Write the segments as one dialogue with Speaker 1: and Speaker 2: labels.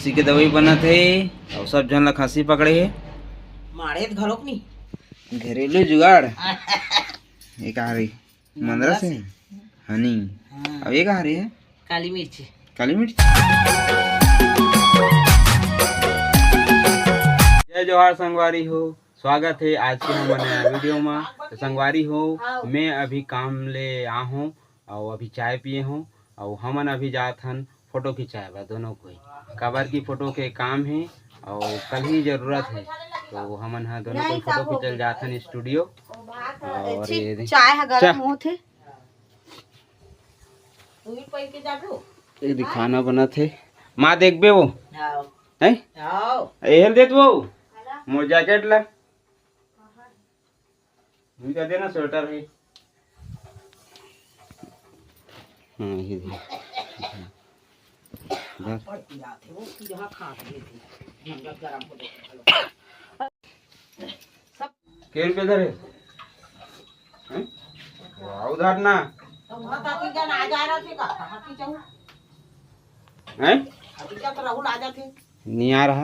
Speaker 1: खांसी के दवाई बना थे और सब जन ला खांसी पकड़े है
Speaker 2: मारे घरोक नहीं
Speaker 1: घरेलू जुगाड़। ये कहा रही मंदरा से हनी। अब ये कहा रही है
Speaker 2: काली मिर्ची।
Speaker 1: काली मिर्च। जय जोहार संगवारी हो, स्वागत है आज के हमारे वीडियो में। तो संगवारी हो, मैं अभी काम ले आ हूँ और अभी चाय पिए हूँ और हमन अभी जात हन फोटो खिंचाए दोनों को काबर की फोटो के काम है और कल ही जरूरत है तो हमन हा दोनों को फोटो खिंचल जात हन स्टूडियो। और ये
Speaker 2: चाय है गरम होत है तू भी पी के जाबो।
Speaker 1: एक खाना बना थे माँ देखबे वो
Speaker 2: हां
Speaker 1: हैं
Speaker 2: हां
Speaker 1: एहल देत वो मोर जैकेट ला मुझे कह देना स्वेटर है। हाँ ये दे
Speaker 2: पड़ती आते वो की जहां खा रही थी झंझट गरम हो गया सब
Speaker 1: के रुपए धरे हैं उधार ना
Speaker 2: तो वहां ताती जन आ जा रहे थे का हाथी जाऊं
Speaker 1: हैं
Speaker 2: हाथी जा तो राहुल आ जाते
Speaker 1: नहीं आ रहा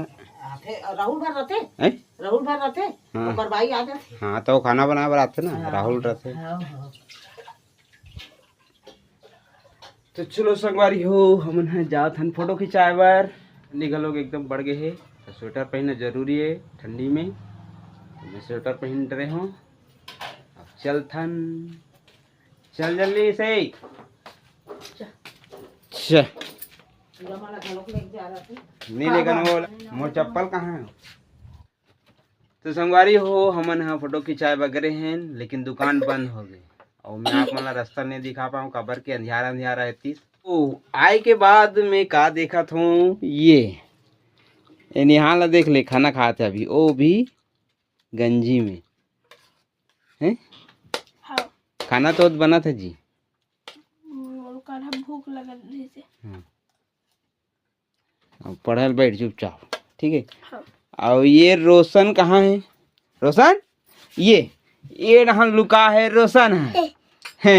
Speaker 2: आते राहुल भर रहते
Speaker 1: हैं।
Speaker 2: राहुल भर रहते
Speaker 1: हाँ।
Speaker 2: तो बरबाई आ जाते।
Speaker 1: हाँ तो खाना बना बर आते ना राहुल रहते।
Speaker 2: हां हां
Speaker 1: तो चलो संगवारी हो हमन है जात हन फोटो खिंचाए बर। ठंडी का लोग एकदम बढ़ गए है तो स्वेटर पहनना जरूरी है ठंडी में तो मैं स्वेटर पहन रहे हूँ। अब चल थन चल जल्दी से चल
Speaker 2: हमारा घरोक लेके जा रहा थे
Speaker 1: नहीं लेकिन वो मोर चप्पल कहाँ है। तो संगवारी हो हमन हाँ फोटो खिंचाए वगैरह हैं लेकिन दुकान बंद हो गई और मैं आप मला रास्ता नहीं दिखा पाऊँ काबर के अंधियारा अंधियारा है तीस। ओ आए के बाद मैं का देखा था ये निहाल ला देख ले खाना खाते अभी वो भी गंजी में है।
Speaker 3: हाँ।
Speaker 1: खाना तो बना था जी
Speaker 3: भूख लगा
Speaker 1: पढ़ल बैठ चुपचाप ठीक है।
Speaker 3: हाँ।
Speaker 1: और ये रोशन कहाँ है रोशन ये यहाँ लुका है रोशन है।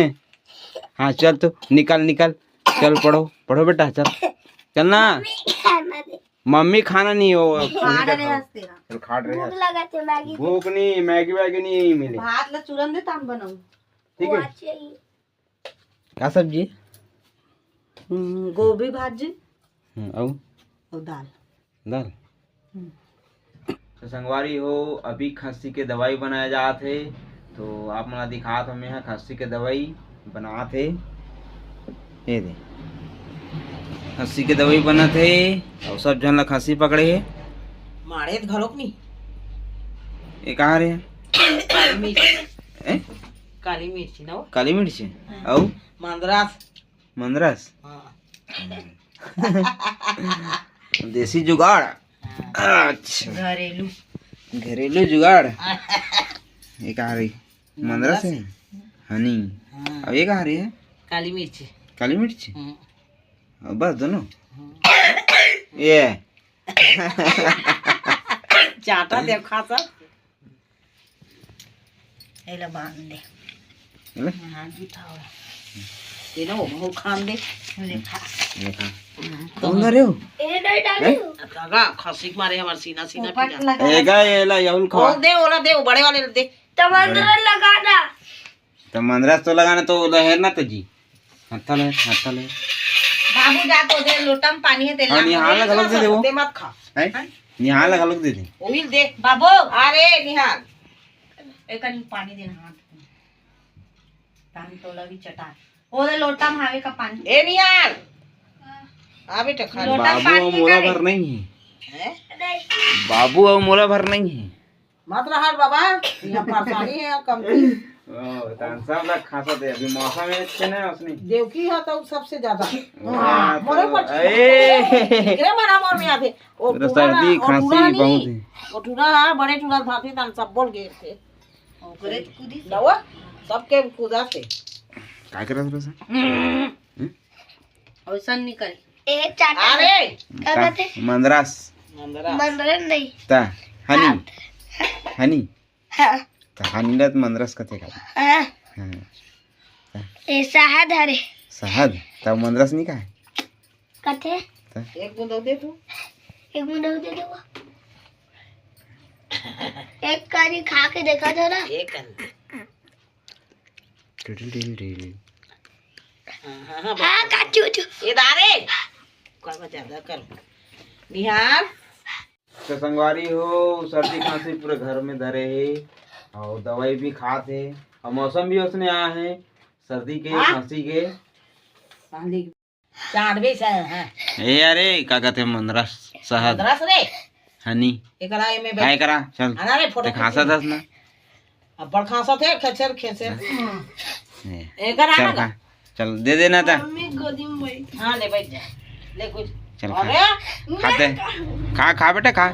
Speaker 1: हाँ चल तो निकल निकल चल पढ़ो पढ़ो बेटा चल चल ना मम्मी खाना नहीं हो चल खा रहे भूख नहीं मैगी वैगी नहीं मिले
Speaker 2: भात ला चूरन दे ताम बनाऊं
Speaker 1: ठीक है। क्या सब्जी
Speaker 2: गोभी भाजी
Speaker 1: और
Speaker 2: दाल
Speaker 1: दाल। तो संगवारी हो अभी खस्सी के दवाई बनाया जात है तो आप मला दिखा तो मैं खस्सी के दवाई बना थे ये दे खस्सी के दवाई बना थे और सब जन ला खस्सी पकड़े है
Speaker 2: मारे घरोक नहीं
Speaker 1: ये कहाँ रहे
Speaker 2: काली मिर्ची
Speaker 1: हैं
Speaker 2: काली मिर्ची ना
Speaker 1: काली मिर्च और
Speaker 2: मंदरास
Speaker 1: मंदरस
Speaker 2: हां
Speaker 1: देसी जुगाड़। अच्छा घरेलू जुगाड़। ये कहा रही मंदरस है हनी। अब ये कहा रही है
Speaker 2: काली मिर्ची
Speaker 1: काली मिर्च और बस दोनों ये
Speaker 2: चाटा दे खा सब एला बांध दे
Speaker 1: ले
Speaker 2: हां उठाओ ये ना वो खान दे ले खा
Speaker 1: ये खा कौन रहे हो
Speaker 3: ए नहीं डाली
Speaker 2: कागा खसीक मारे हमार सीना सीना पीना
Speaker 1: एगा ये ला याहुल खा
Speaker 2: ओ दे ओला दे बड़े वाले दे
Speaker 3: टमाटर लगाना
Speaker 1: तो मंदरस तो लगाना तो लहर ना तो जी हत्था ले
Speaker 2: बाबू जा तो दे लोटा में पानी है तेल
Speaker 1: हाँ, निहाल लगा लो दे वो।
Speaker 2: दे मत खा
Speaker 1: है निहाल लगा लोग दे दे
Speaker 2: ओइल दे बाबू अरे निहाल एक कनी पानी देना हाथ पानी तोला भी चटा ओ दे लोटा में हावे का पानी ए निहाल आ बेटा खा ले।
Speaker 1: बाबू और मोला भर नहीं है
Speaker 2: हैं
Speaker 1: बाबू और मोला भर नहीं है
Speaker 2: मत रहा बाबा यहाँ परेशानी है कम
Speaker 1: सब लोग खा सकते अभी मौसम है अच्छे ना उसने
Speaker 2: देवकी है तो सबसे ज्यादा
Speaker 1: हाँ,
Speaker 2: मोरे
Speaker 1: तो-
Speaker 2: पर
Speaker 1: ए
Speaker 2: गिरे मना मोर में आते ओ
Speaker 1: तो सर्दी खांसी बहुत है।
Speaker 2: ओ टूरा बड़े टूरा भाती तन सब बोल गए थे ओ करे कूदी दवा सबके कूदा से
Speaker 1: क्या कर रहा था
Speaker 2: ऐसा नहीं करे
Speaker 3: ए चाटा
Speaker 2: अरे
Speaker 3: क्या कहते
Speaker 1: मंदरस
Speaker 2: मंदरा
Speaker 3: मंदर नहीं
Speaker 1: ता हनी
Speaker 3: हाँ
Speaker 1: ता हनी ना तो मंदरस का थे
Speaker 3: हाँ
Speaker 1: हाँ
Speaker 3: ए शहद हरे
Speaker 1: शहद तब मंदरस नहीं का है
Speaker 3: कथे
Speaker 2: एक बूंद दे तू
Speaker 3: एक मिनट दे दो। एक कारी खा के देखा था ना।
Speaker 2: एक
Speaker 3: हाँ काचू
Speaker 2: ये दारे कर ज्यादा कर निहार।
Speaker 1: तो संगवारी हो सर्दी खांसी पूरे घर में धरे है और दवाई भी खाते और मौसम भी उसने आया है सर्दी के खांसी के।
Speaker 2: चांदवे से है
Speaker 1: ए अरे का कहते हैं मंदरा शहद
Speaker 2: मद्रास रे
Speaker 1: हनी
Speaker 2: एकरा में
Speaker 1: काय करा चल
Speaker 2: आना रे फोटो
Speaker 1: ते खासा दस ना
Speaker 2: अब बड़ खासा थे खेचर खेचर
Speaker 1: ए,
Speaker 2: एकरा
Speaker 1: चल
Speaker 2: आना
Speaker 1: खा चल दे देना था
Speaker 3: मम्मी गोदी में बैठ।
Speaker 2: हां ले बैठ जा ले कुछ
Speaker 1: चल खा
Speaker 2: अरे
Speaker 1: खाते खा खा बेटा खा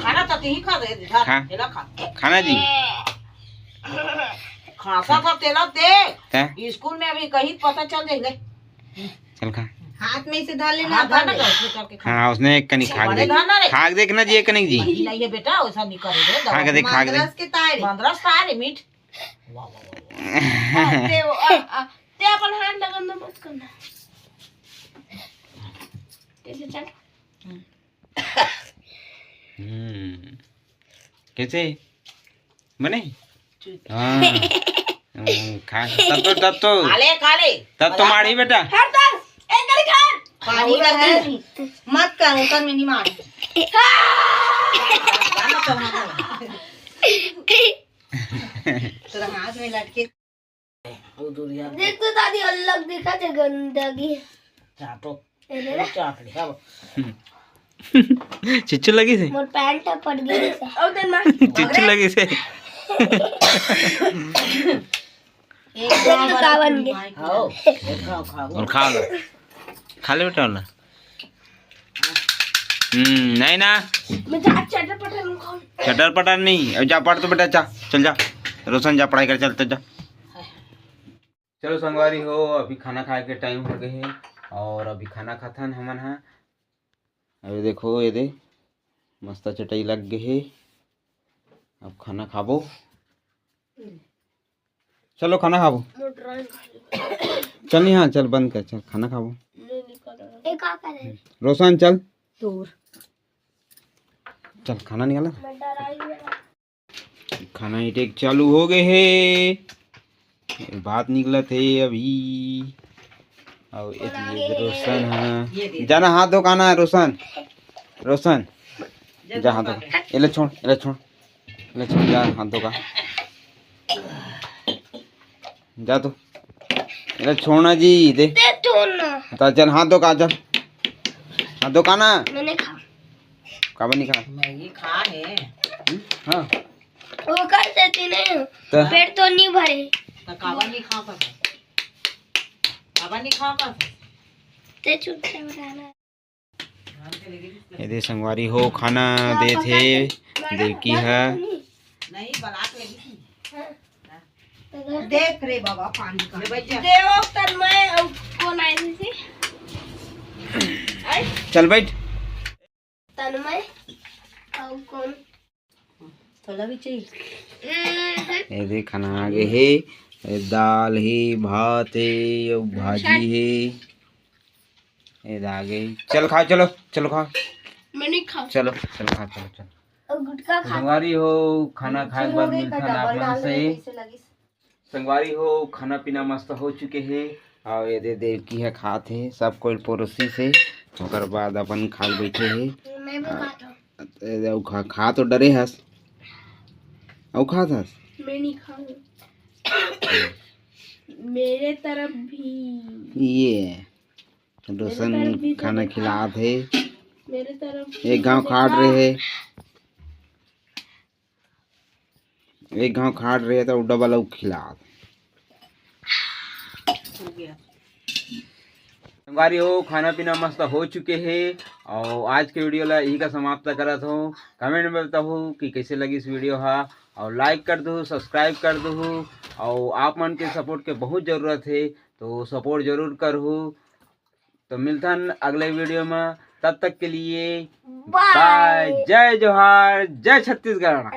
Speaker 2: खाना तो ही खा दे
Speaker 1: खा।
Speaker 2: तेला खा
Speaker 1: खाना जी
Speaker 2: खासा था तेला दे
Speaker 1: ते
Speaker 2: स्कूल में अभी कहीं पता चल जाएगा।
Speaker 1: चल खा
Speaker 3: हाथ में से डाल लेना।
Speaker 2: हाथ ना करके खा
Speaker 1: हाँ उसने एक कनी खा
Speaker 2: बड़े
Speaker 1: दे
Speaker 2: खाना रे
Speaker 1: खा के देखना जी एक कनी जी
Speaker 2: नहीं है बेटा वैसा नहीं करे रे
Speaker 1: खा के देख खा के देख
Speaker 3: के तारे
Speaker 2: मद्रास था रे मीठ वाह वाह
Speaker 3: ते अपन हाथ लगाना मत करना। कैसे चल
Speaker 1: कैसे बने हाँ खा तब तो तब तो मारी बेटा
Speaker 3: हट दस एक गली खान
Speaker 2: पानी का है
Speaker 3: मत कर ऊपर में नहीं मार।
Speaker 2: तेरा हाथ में लटके उधरिया
Speaker 3: देख तो दादी अलग दिखा थे गंदगी।
Speaker 2: चाटो
Speaker 3: ए ले ले।
Speaker 2: चाट लिया
Speaker 1: चिच्चू लगी से
Speaker 3: मोर पैंट पड़ गई से। ओ देन मार।
Speaker 1: चिच्चू लगी से
Speaker 2: एक
Speaker 3: तो का बन गए।
Speaker 2: खाओ खाओ
Speaker 1: और खा ले बेटा वाला नहीं ना
Speaker 3: मैं जा चटर पटर में खाऊं।
Speaker 1: चटर पटर नहीं अब जा पढ़ तो बेटा जा चल जा रोशन जा पढ़ाई कर चलते जा। चलो संगवारी हो अभी खाना खाए के टाइम हो गए है और अभी खाना खाथन हमन हा अभी देखो ये दे मस्त चटाई लग गए है अब खाना खाबो। चलो खाना खाबो चल नहीं हाँ चल बंद कर चल खाना खाबो।
Speaker 3: एक का करे
Speaker 1: रोशन चल
Speaker 2: दूर
Speaker 1: चल खाना निकाला
Speaker 3: मैं डराई मेरा।
Speaker 1: खाना ही टेक चालू हो गए है बात निकला थे अभी और ये रोशन है जाना हाथ धो खाना है रोशन रोशन जा हाथ धो इले छोड़ जा हाथ धो का जा तो इले छोड़ना जी दे
Speaker 3: छोड़ना
Speaker 1: चल हाथ धो का चल हाथ धो का ना
Speaker 3: मैंने खा
Speaker 1: काबा नहीं खा
Speaker 2: मैगी खा है
Speaker 1: हाँ
Speaker 3: वो कर देती नहीं
Speaker 1: तो
Speaker 3: पेट तो नहीं भरे।
Speaker 2: तो काबा नहीं खा कर काबा नहीं खा कर
Speaker 3: ते चुप से बनाना।
Speaker 1: ये दे संगवारी हो खाना दे थे देखी है
Speaker 2: नहीं बलाक लगी
Speaker 3: देख रे बाबा पानी का
Speaker 2: ले बैठ जा
Speaker 3: देवो तर मैं कौन आई थी
Speaker 1: चल बैठ
Speaker 3: तन्मय और कौन
Speaker 2: थोड़ा भी चाहिए
Speaker 1: ये दे खाना आगे है ये दाल है भात है और भाजी है ये आगे चल खा चलो चलो खा
Speaker 3: मैं नहीं खा
Speaker 1: चलो चलो खा चलो चलो
Speaker 3: और गुटखा खा
Speaker 1: संगवारी हो खाना खाए के बाद मिलता आप मन से संगवारी हो खाना पीना मस्त हो चुके हैं और ये दे देव की है खाते है सब कोई पड़ोसी से ओकर बाद अपन खा बैठे है
Speaker 3: मैं भी खाता हूँ।
Speaker 1: खा तो डरे हस और खा था
Speaker 3: मैं नहीं खाऊंगा मेरे तरफ भी
Speaker 1: ये रोशन खाना खिला थे
Speaker 3: मेरे तरफ
Speaker 1: एक गांव खाट रहे है एक गांव खाट रहे तो डबल खिला
Speaker 2: हो गया
Speaker 1: संगवारी हो खाना पीना मस्त हो चुके हैं और आज के वीडियो ला यही का समाप्त करत हो कमेंट में बताओ कि कैसे लगी इस वीडियो हा और लाइक कर दो सब्सक्राइब कर दो और आप मन के सपोर्ट के बहुत ज़रूरत है तो सपोर्ट जरूर करो। तो मिलता है अगले वीडियो में तब तक के लिए बाय जय जोहार जय छत्तीसगढ़।